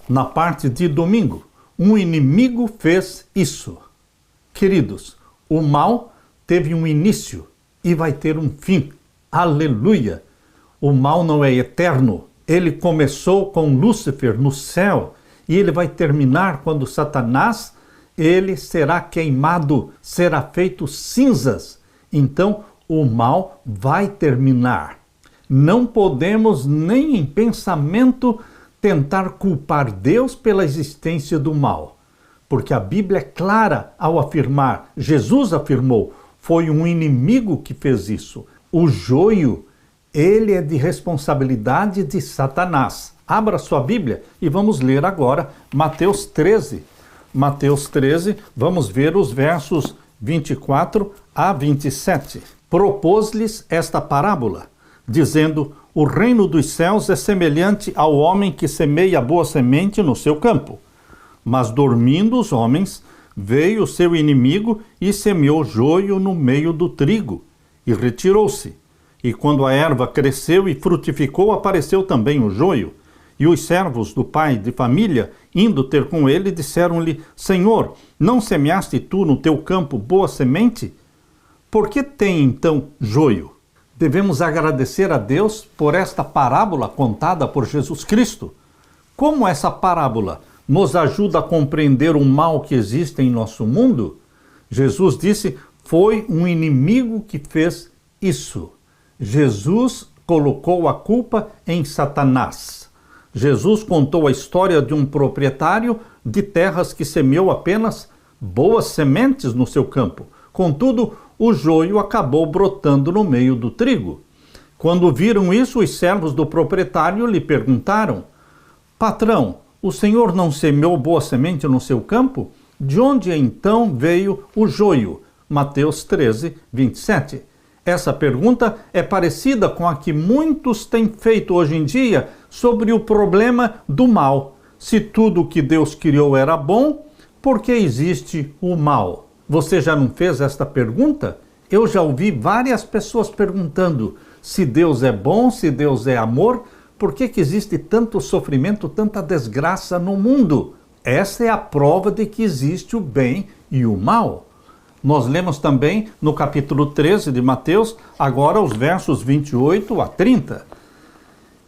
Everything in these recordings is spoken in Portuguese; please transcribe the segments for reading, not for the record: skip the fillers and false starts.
na parte de domingo. Um inimigo fez isso. Queridos, o mal teve um início e vai ter um fim. Aleluia! O mal não é eterno. Ele começou com Lúcifer no céu e ele vai terminar quando Satanás, ele será queimado, será feito cinzas. Então, o mal vai terminar. Não podemos nem em pensamento tentar culpar Deus pela existência do mal, porque a Bíblia é clara ao afirmar, Jesus afirmou, foi um inimigo que fez isso. O joio, ele é de responsabilidade de Satanás. Abra sua Bíblia e vamos ler agora Mateus 13. Mateus 13, vamos ver os versos 24 a 27. Propôs-lhes esta parábola, dizendo, o reino dos céus é semelhante ao homem que semeia boa semente no seu campo. Mas dormindo os homens, veio o seu inimigo e semeou joio no meio do trigo, e retirou-se. E quando a erva cresceu e frutificou, apareceu também o joio. E os servos do pai de família, indo ter com ele, disseram-lhe, Senhor, não semeaste tu no teu campo boa semente? Por que tem então joio? Devemos agradecer a Deus por esta parábola contada por Jesus Cristo. Como essa parábola nos ajuda a compreender o mal que existe em nosso mundo? Jesus disse, foi um inimigo que fez isso. Jesus colocou a culpa em Satanás. Jesus contou a história de um proprietário de terras que semeou apenas boas sementes no seu campo. Contudo, o joio acabou brotando no meio do trigo. Quando viram isso, os servos do proprietário lhe perguntaram, patrão, o senhor não semeou boa semente no seu campo? De onde então veio o joio? Mateus 13, 27. Essa pergunta é parecida com a que muitos têm feito hoje em dia sobre o problema do mal. Se tudo o que Deus criou era bom, por que existe o mal? Você já não fez esta pergunta? Eu já ouvi várias pessoas perguntando se Deus é bom, se Deus é amor, por que existe tanto sofrimento, tanta desgraça no mundo? Essa é a prova de que existe o bem e o mal. Nós lemos também no capítulo 13 de Mateus, agora os versos 28 a 30.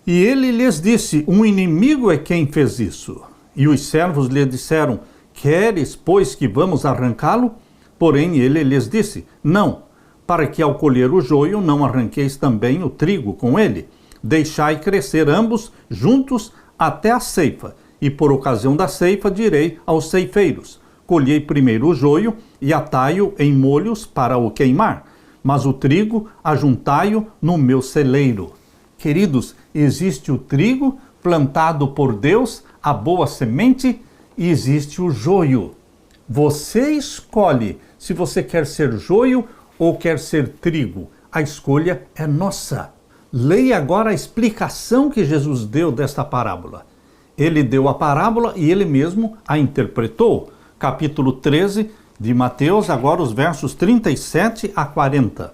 E ele lhes disse, um inimigo é quem fez isso. E os servos lhe disseram, queres, pois, que vamos arrancá-lo? Porém, ele lhes disse, não, para que ao colher o joio não arranqueis também o trigo com ele. Deixai crescer ambos juntos até a ceifa, e por ocasião da ceifa direi aos ceifeiros, colhei primeiro o joio e atai-o em molhos para o queimar, mas o trigo ajuntai-o no meu celeiro. Queridos, existe o trigo plantado por Deus, a boa semente, e existe o joio. Você escolhe se você quer ser joio ou quer ser trigo. A escolha é nossa. Leia agora a explicação que Jesus deu desta parábola. Ele deu a parábola e ele mesmo a interpretou. Capítulo 13 de Mateus, agora os versos 37 a 40.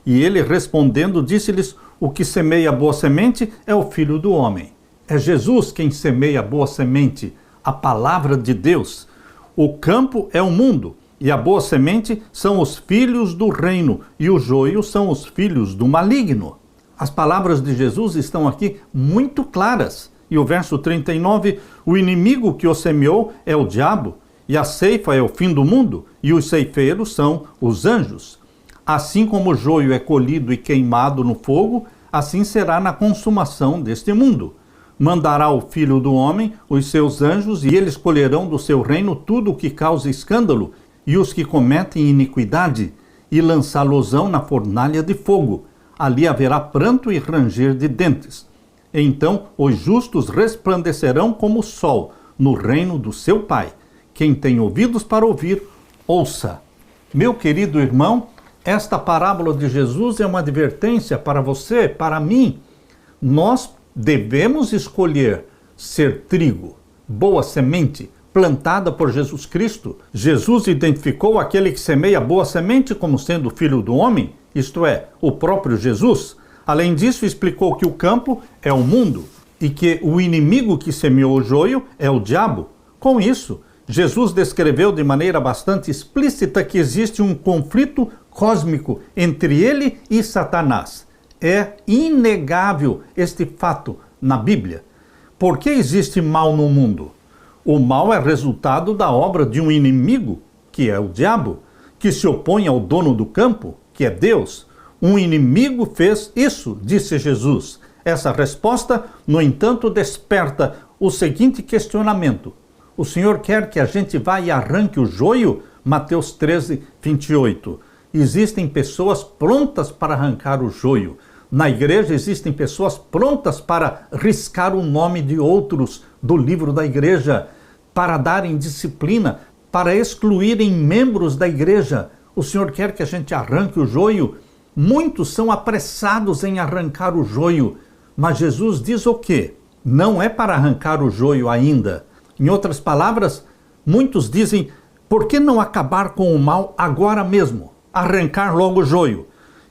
E ele respondendo disse-lhes, o que semeia boa semente é o Filho do Homem. É Jesus quem semeia boa semente, a palavra de Deus. O campo é o mundo, e a boa semente são os filhos do reino, e o joio são os filhos do maligno. As palavras de Jesus estão aqui muito claras. E o verso 39, o inimigo que o semeou é o diabo, e a ceifa é o fim do mundo, e os ceifeiros são os anjos. Assim como o joio é colhido e queimado no fogo, assim será na consumação deste mundo. Mandará o Filho do Homem os seus anjos, e eles colherão do seu reino tudo o que causa escândalo, e os que cometem iniquidade, e lançá-los-ão na fornalha de fogo. Ali haverá pranto e ranger de dentes. Então os justos resplandecerão como o sol no reino do seu Pai. Quem tem ouvidos para ouvir, ouça. Meu querido irmão, esta parábola de Jesus é uma advertência para você, para mim. Nós devemos escolher ser trigo, boa semente, plantada por Jesus Cristo. Jesus identificou aquele que semeia boa semente como sendo o Filho do Homem, isto é, o próprio Jesus. Além disso, explicou que o campo é o mundo e que o inimigo que semeou o joio é o diabo. Com isso, Jesus descreveu de maneira bastante explícita que existe um conflito cósmico entre ele e Satanás. É inegável este fato na Bíblia. Por que existe mal no mundo? O mal é resultado da obra de um inimigo, que é o diabo, que se opõe ao dono do campo, que é Deus. Um inimigo fez isso, disse Jesus. Essa resposta, no entanto, desperta o seguinte questionamento. O Senhor quer que a gente vá e arranque o joio? Mateus 13, 28. Existem pessoas prontas para arrancar o joio. Na igreja existem pessoas prontas para riscar o nome de outros do livro da igreja, para darem disciplina, para excluírem membros da igreja. O Senhor quer que a gente arranque o joio? Muitos são apressados em arrancar o joio, mas Jesus diz o quê? Não é para arrancar o joio ainda. Em outras palavras, muitos dizem, por que não acabar com o mal agora mesmo? Arrancar logo o joio.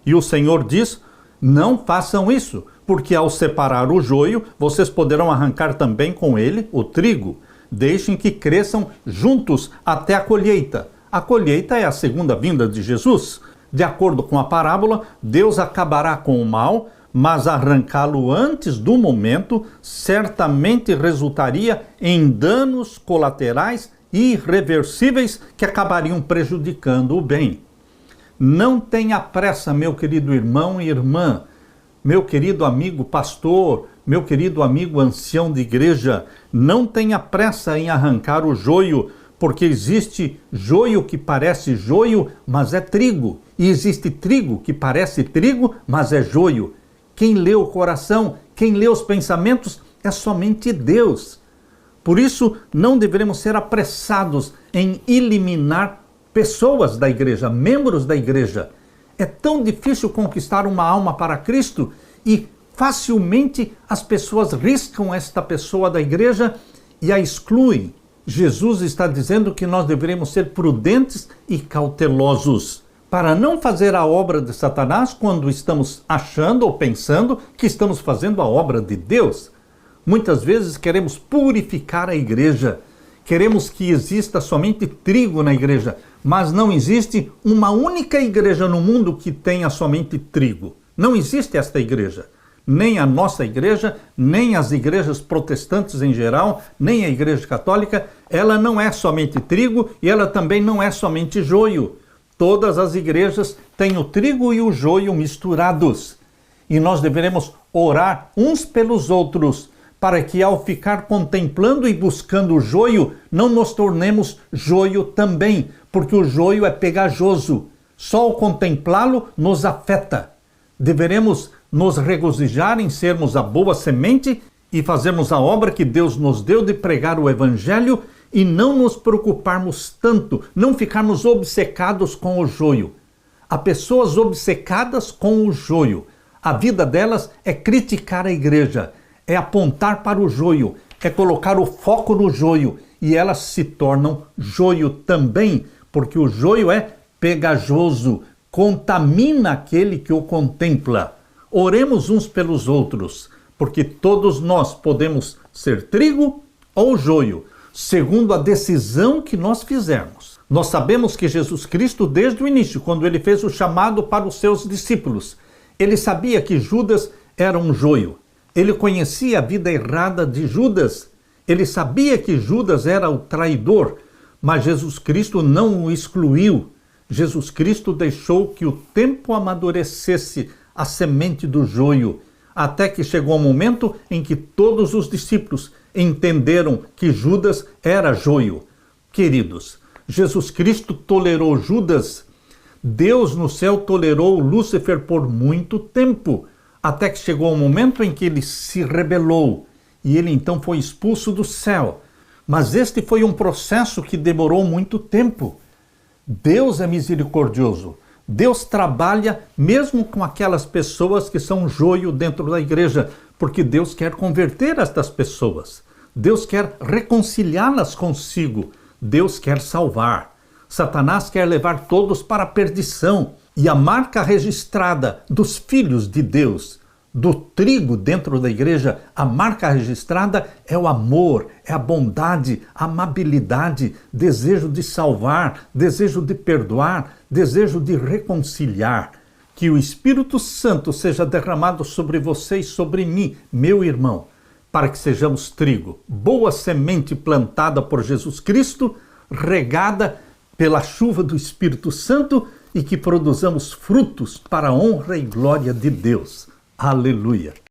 E o Senhor diz, não façam isso, porque ao separar o joio, vocês poderão arrancar também com ele o trigo. Deixem que cresçam juntos até a colheita. A colheita é a segunda vinda de Jesus. De acordo com a parábola, Deus acabará com o mal, mas arrancá-lo antes do momento certamente resultaria em danos colaterais irreversíveis que acabariam prejudicando o bem. Não tenha pressa, meu querido irmão e irmã, meu querido amigo pastor, meu querido amigo ancião de igreja, não tenha pressa em arrancar o joio, porque existe joio que parece joio, mas é trigo, e existe trigo que parece trigo, mas é joio. Quem lê o coração, quem lê os pensamentos, é somente Deus. Por isso, não devemos ser apressados em eliminar pessoas da igreja, membros da igreja. É tão difícil conquistar uma alma para Cristo e facilmente as pessoas riscam esta pessoa da igreja e a excluem. Jesus está dizendo que nós deveremos ser prudentes e cautelosos para não fazer a obra de Satanás quando estamos achando ou pensando que estamos fazendo a obra de Deus. Muitas vezes queremos purificar a igreja, queremos que exista somente trigo na igreja, mas não existe uma única igreja no mundo que tenha somente trigo. Não existe esta igreja. Nem a nossa igreja, nem as igrejas protestantes em geral, nem a igreja católica, ela não é somente trigo e ela também não é somente joio. Todas as igrejas têm o trigo e o joio misturados. E nós deveremos orar uns pelos outros, para que ao ficar contemplando e buscando o joio, não nos tornemos joio também, porque o joio é pegajoso. Só ao contemplá-lo nos afeta. Deveremos nos regozijar em sermos a boa semente e fazermos a obra que Deus nos deu de pregar o Evangelho e não nos preocuparmos tanto, não ficarmos obcecados com o joio. Há pessoas obcecadas com o joio. A vida delas é criticar a igreja, é apontar para o joio, é colocar o foco no joio e elas se tornam joio também, porque o joio é pegajoso, contamina aquele que o contempla. Oremos uns pelos outros, porque todos nós podemos ser trigo ou joio, segundo a decisão que nós fizermos. Nós sabemos que Jesus Cristo, desde o início, quando ele fez o chamado para os seus discípulos, ele sabia que Judas era um joio. Ele conhecia a vida errada de Judas. Ele sabia que Judas era o traidor, mas Jesus Cristo não o excluiu. Jesus Cristo deixou que o tempo amadurecesse a semente do joio, até que chegou o momento em que todos os discípulos entenderam que Judas era joio. Queridos, Jesus Cristo tolerou Judas. Deus no céu tolerou Lúcifer por muito tempo, até que chegou o momento em que ele se rebelou e ele então foi expulso do céu. Mas este foi um processo que demorou muito tempo. Deus é misericordioso. Deus trabalha mesmo com aquelas pessoas que são joio dentro da igreja, porque Deus quer converter estas pessoas. Deus quer reconciliá-las consigo. Deus quer salvar. Satanás quer levar todos para a perdição. E a marca registrada dos filhos de Deus do trigo dentro da igreja, a marca registrada é o amor, é a bondade, a amabilidade, desejo de salvar, desejo de perdoar, desejo de reconciliar. Que o Espírito Santo seja derramado sobre você e sobre mim, meu irmão, para que sejamos trigo, boa semente plantada por Jesus Cristo, regada pela chuva do Espírito Santo e que produzamos frutos para a honra e glória de Deus. Aleluia!